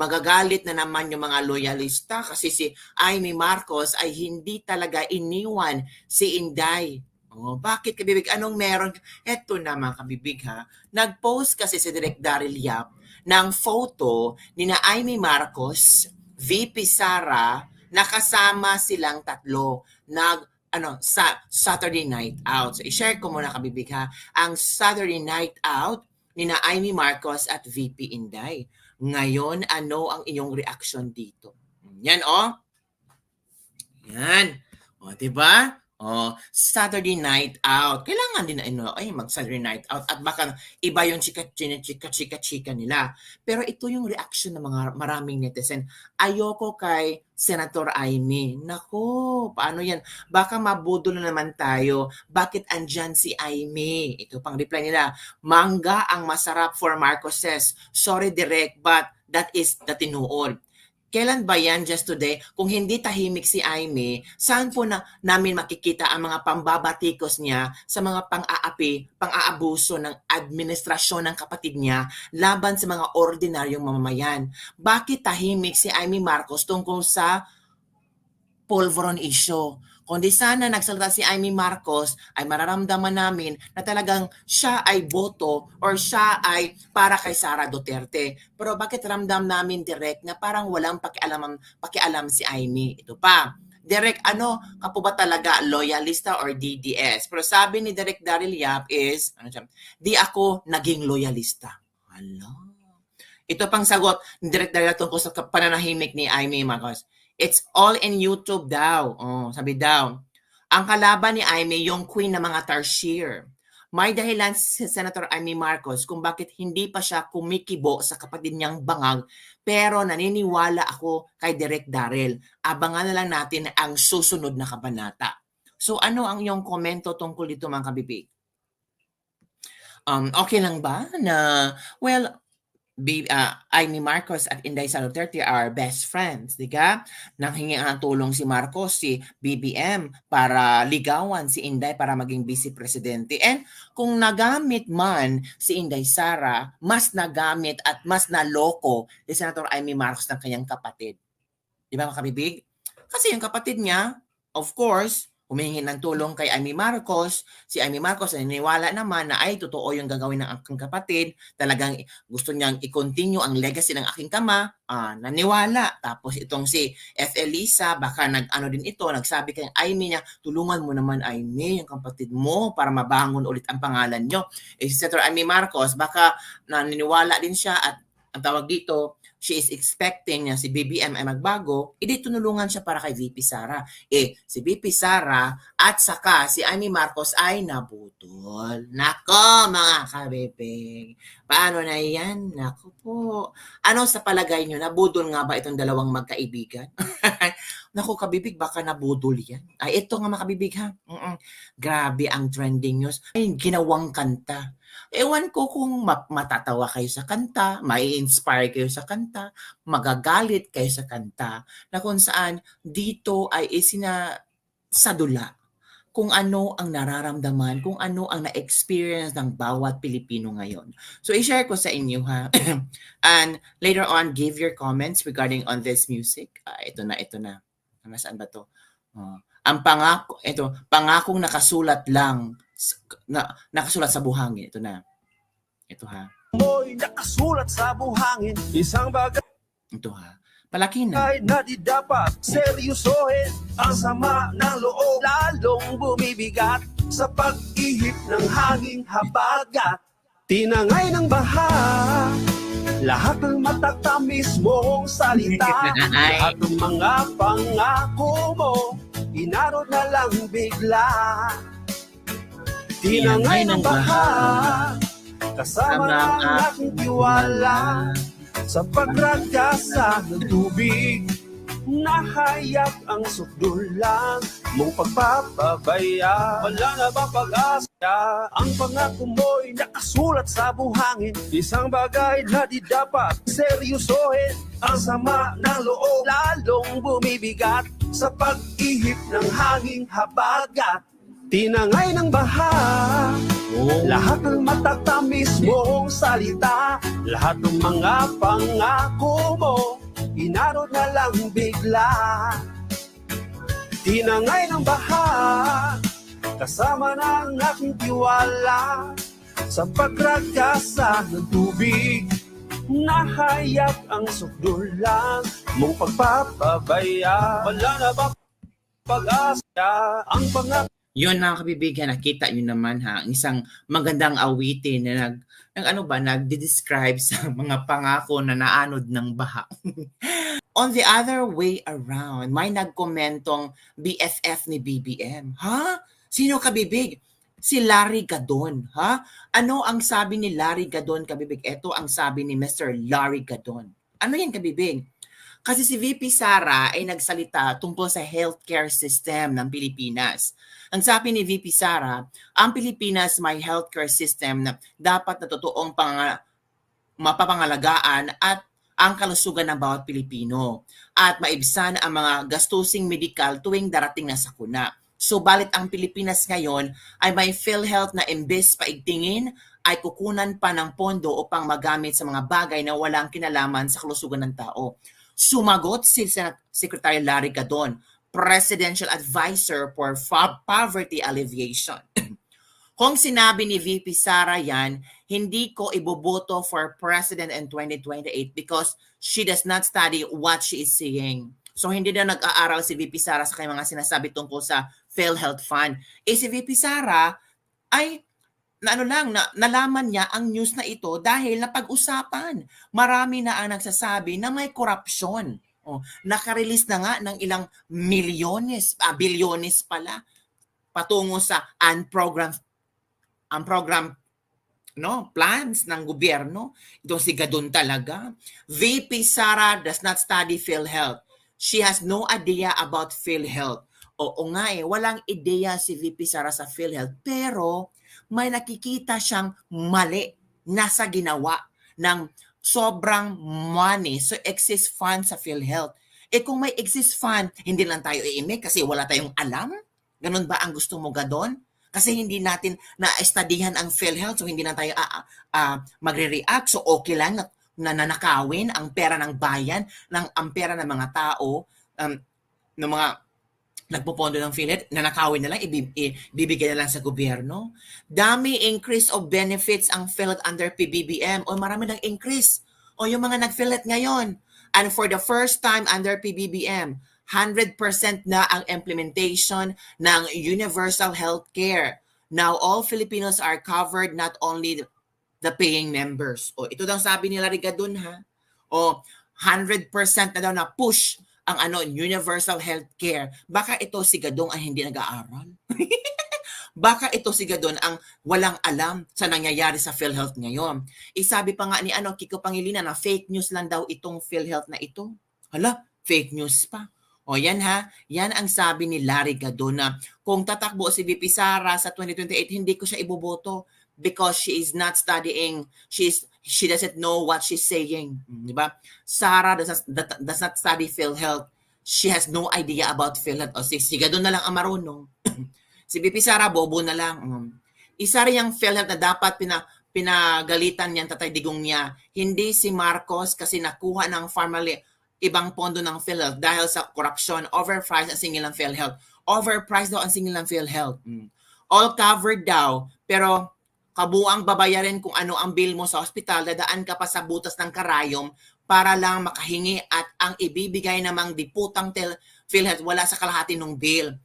magagalit na naman yung mga loyalista kasi si Amy Marcos ay hindi talaga iniwan si Inday. Oh, bakit kabibig? Anong meron? Eto na mga kabibig ha. Nag-post kasi si Direk Daryl Yap ng photo ni na Amy Marcos, VP Sara, nakasama silang tatlo sa Saturday Night Out. So, i-share ko muna kabibig ha. Ang Saturday Night Out ni na Amy Marcos at VP Inday. Ngayon, ano ang iyong reaction dito? Yan, oh. Yan. O, diba? O, Saturday Night Out. Kailangan din na mag-Saturday Night Out. At baka iba yung chika-chika nila. Pero ito yung reaction ng mga maraming netizen. Ayoko kay Senator Amy. Nako, paano yan? Baka mabudol na naman tayo. Bakit andyan si Amy? Ito pang reply nila. Mangga ang masarap for Marcoses. Sorry direct, but that is the tinuod. Kailan ba yan just today? Kung hindi tahimik si Amy, saan po namin makikita ang mga pambabatikos niya sa mga pang-aapi, pang-aabuso ng administrasyon ng kapatid niya laban sa mga ordinaryong mamamayan? Bakit tahimik si Amy Marcos tungkol sa Polvoron issue? Kundi sana nagsalita si Amy Marcos ay mararamdaman namin na talagang siya ay boto or siya ay para kay Sara Duterte. Pero bakit ramdam namin direct na parang walang pakialam si Amy? Ito pa. Direct, kapo ba talaga loyalista or DDS? Pero sabi ni Direct Daryl Yap is, di ako naging loyalista. Hala. Ito pang sagot ni Direct Daryl tungkol sa pananahimik ni Amy Marcos. It's all in YouTube daw. Oh, sabi daw. Ang kalaban ni Amy, yung queen ng mga tarsier. May dahilan si Senator Amy Marcos kung bakit hindi pa siya kumikibo sa kapatid niyang bangag, pero naniniwala ako kay Direk Daryl. Abangan na lang natin ang susunod na kabanata. So ano ang iyong komento tungkol dito mga kabibig? Okay lang ba na, well, Amy Marcos at Inday Sara Duterte are best friends, di ka? Nanghingi ang tulong si Marcos, si BBM, para ligawan si Inday para maging vice presidente. And kung nagamit man si Inday Sara, mas nagamit at mas naloko si Senator Amy Marcos ng kanyang kapatid. Di ba mga kabibig? Kasi yung kapatid niya, of course, humihingi ng tulong kay Amy Marcos. Si Amy Marcos ay naniniwala naman na ay totoo yung gagawin ng aking kapatid. Talagang gusto niyang i-continue ang legacy ng aking kama. Naniwala. Tapos itong si F. Elisa, baka din ito, nagsabi kay Amy niya, tulungan mo naman Amy, yung kapatid mo, para mabangon ulit ang pangalan niyo. Si Senator Amy Marcos, baka naniniwala din siya at ang tawag dito, she is expecting na si BBM ay magbago, tinulungan siya para kay VP Sara. Si VP Sara at saka si Amy Marcos ay nabutol. Nako mga kabibig. Paano na yan? Nako po. Ano sa palagay nyo? Nabudol nga ba itong dalawang magkaibigan? Nako kabibig, baka nabudol yan. Ay, ito nga mga kabibig ha. Grabe ang trending news. Ay, ginawang kanta. Ewan ko kung matatawa kayo sa kanta, mai-inspire kayo sa kanta, magagalit kayo sa kanta, na kung saan dito ay isinasadula kung ano ang nararamdaman, kung ano ang na-experience ng bawat Pilipino ngayon. So, i-share ko sa inyo ha. And later on, give your comments regarding on this music. Ito na. Nasaan ba to? Ang pangakong nakasulat lang, nakasulat sa buhangin. Ito na. Ito ha. Mo'y nakasulat sa buhangin, isang bagay. Ito ha. Palaki na. Ay na di dapat seryosohin, ang sama ng loob lalong bumibigat sa pag-ihip ng hanging habagat. Tinangay ng baha, lahat ng matatamis mong salita, lahat ng mga pangako mo, inarod na lang bigla. Tinangay ng baha, kasama ng aking tiwala, sa pagragasa ng tubig, nahayag ang sukdulan mong pagpapabaya. Wala na ba pag-asa? Ang pangako mo'y nakasulat sa buhangin, isang bagay na di dapat seryosohin, ang sama ng loob lalong bumibigat sa pag-ihip ng hanging habagat. Tinangay ng baha, Lahat ng matatamis mong salita, lahat ng mga pangako mo, inaro na lang bigla. Tinangay ng baha, kasama ng aking tiwala, sa pagragasa ng tubig, nahayag ang sukdulan mong pagpapabaya. Wala na ba pag-asa ang pangako? Yun mga kabibigyan, nakita nyo naman ha, isang magandang awitin na nagde-describe sa mga pangako na naanod ng baha. On the other way around, may nagkomentong BFF ni BBM. Ha? Sino kabibig? Si Larry Gadon. Ha? Ano ang sabi ni Larry Gadon kabibig? Ito ang sabi ni Mr. Larry Gadon. Ano yan kabibig? Kasi si VP Sara ay nagsalita tungkol sa healthcare system ng Pilipinas. Ang sabi ni VP Sara, ang Pilipinas may healthcare system na dapat na totoong mapapangalagaan at ang kalusugan ng bawat Pilipino at maibsan ang mga gastusing medikal tuwing darating na sakuna. Subalit ang Pilipinas ngayon ay may PhilHealth na imbes paigtingin ay kukunan pa ng pondo upang magamit sa mga bagay na walang kinalaman sa kalusugan ng tao. Sumagot si Secretary Larry Gadon, Presidential Advisor for Poverty Alleviation. Kung sinabi ni VP Sara yan, hindi ko iboboto for President in 2028 because she does not study what she is saying. So hindi na nag-aaral si VP Sara sa kanyang mga sinasabi tungkol sa PhilHealth Fund. Si VP Sara ay nalaman niya ang news na ito dahil napag-usapan. Marami na ang nagsasabi na may korupsyon. Naka-release na nga ng ilang bilyones pala patungo sa unprogrammed plans ng gobyerno. Itong si Gadon talaga. VP Sara does not study PhilHealth. She has no idea about PhilHealth. Oo nga walang ideya si VP Sara sa PhilHealth, pero may nakikita siyang mali na sa ginawa ng sobrang money so excess fund sa PhilHealth. Kung may excess fund, hindi lang tayo iimik kasi wala tayong alam? Ganun ba ang gusto mo, Gadon? Kasi hindi natin na-studyhan ang PhilHealth, so hindi na tayo magre-react. So okay lang na nanakawin ang pera ng bayan, ang pera ng mga tao, ng mga nagpopondo ng PhilHealth, nanakawin na lang, ibibigay na lang sa gobyerno. Dami increase of benefits ang PhilHealth under PBBM. Marami ng increase. Yung mga nag-PhilHealth ngayon. And for the first time under PBBM, 100% na ang implementation ng universal healthcare. Now, all Filipinos are covered, not only the paying members. Ito daw sabi nila Gadon ha. 100% na daw na push ang universal healthcare. Baka ito si Gadon ang hindi nag-aaral. Baka ito si Gadon ang walang alam sa nangyayari sa PhilHealth ngayon. Sabi pa nga ni Kiko Pangilinan na fake news lang daw itong PhilHealth na ito. Hala, fake news pa. Yan ha, yan ang sabi ni Larry Gadon na kung tatakbo si VP Sara sa 2028, hindi ko siya iboboto because she is not studying, she doesn't know what she's saying. Diba? Sara does not study PhilHealth. She has no idea about PhilHealth. Si Gadon na lang ang marunong. Si VP Sara, bobo na lang. Isa rin yung PhilHealth na dapat pinagalitan niyan Tatay Digong niya. Hindi si Marcos kasi nakuha ng family ibang pondo ng PhilHealth dahil sa corruption, overpriced ang singil ng PhilHealth. Overpriced daw ang singil ng PhilHealth. All covered daw, pero kabuang babayarin kung ano ang bill mo sa ospital, dadaan ka pa sa butas ng karayom para lang makahingi at ang ibibigay namang diputang PhilHealth wala sa kalahati ng bill.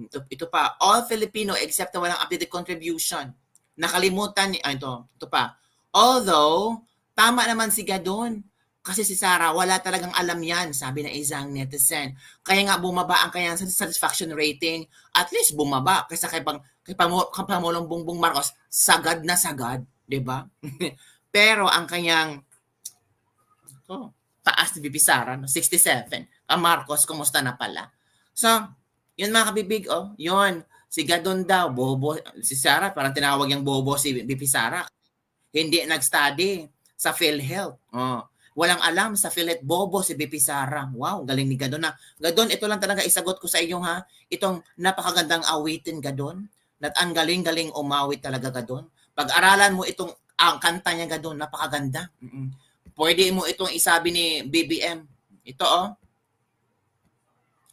Ito pa, all Filipino except na walang updated contribution. Nakalimutan niya, ito pa. Although, tama naman si Gadon. Kasi si Sara, wala talagang alam yan, sabi ng isang netizen. Kaya nga bumaba ang kanyang satisfaction rating. At least bumaba. Kasi kay Pangulong Bongbong Marcos, sagad na sagad. Diba? Pero ang kanyang taas ni VP Sara, 67. Ang Marcos, kumusta na pala? So, yun mga kabibig, yun. Si Gadon daw, bobo. Si Sara, parang tinawag yung bobo si VP Sara. Hindi nag-study sa PhilHealth. Walang alam sa PhilHealth, bobo si VP Sara. Wow, galing ni Gadon na. Gadon, ito lang talaga isagot ko sa iyo ha. Itong napakagandang awitin, Gadon. At ang galing-galing umawit talaga gadon. Pag-aralan mo itong ang kanta niya gadon, napakaganda. Pwede mo itong isabi ni BBM. Ito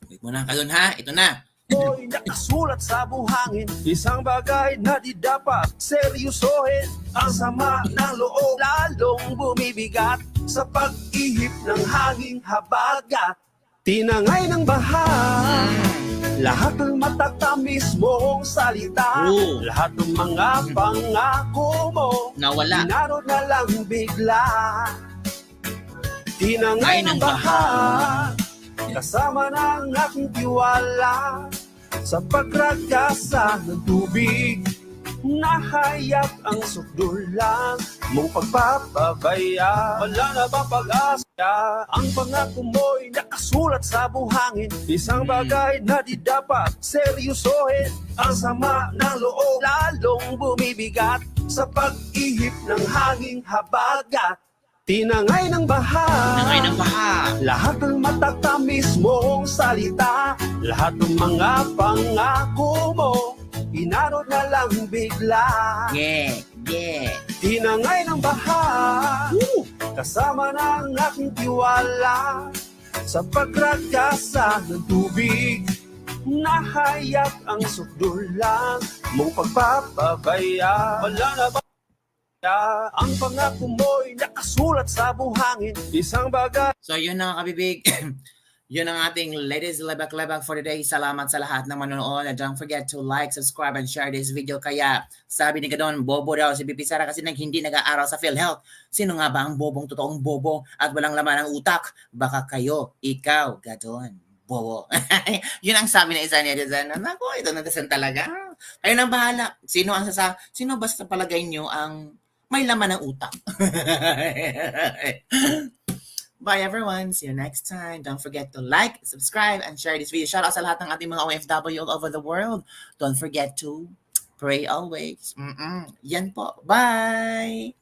Wait mo na kadon ha, ito na. Mo'y nakasulat sa buhangin, isang bagay na di dapat seryosohin. Ang sama ng loob lalong bumibigat sa pag-ihip ng hanging habagat. Tinangay ng baha, lahat ng matatamis mong salita, lahat ng mga pangako mo, nawala. Inarod na lang bigla. Tinangay ng baha, kasama ng aking tiwala, sa pagragasa ng tubig, nahayag ang sukdulan mong pagpapabaya. Wala na ba pag-asa? Ang pangako mo'y nakasulat sa buhangin, isang bagay na di dapat seryosohin. Ang sama ng loob lalong bumibigat sa pag-ihip ng hanging habagat. Tinangay ng baha, lahat ng matatamis mong salita, lahat ng mga pangako mo, inarod na lang bigla. Tinangay ng baha, kasama ng aking tiwala, sa pagragasa ng tubig, nahayag ang sukdulan mong pagpapabaya. Wala na ba? Ang pangako mo'y nakasulat sa buhangin, isang bagay. So yun na kabibig. Yun ang ating latest lebak-lebak for today. Salamat sa lahat ng manonood. And don't forget to like, subscribe, and share this video. Kaya sabi ni Gadon, bobo daw si Pipi Sara kasi hindi nag-aaral sa PhilHealth. Sino nga ba ang bobong totoong bobo at walang laman ng utak? Baka kayo, ikaw, Gadon. Bobo. Yun ang sabi na isa niya dyan. Naku, ito na dasan talaga. Kayo nang bahala. Sino ba sa palagay nyo ang may laman ng utak? Bye everyone. See you next time. Don't forget to like, subscribe, and share this video. Shout out sa lahat ng ating mga OFW all over the world. Don't forget to pray always. Yan po. Bye!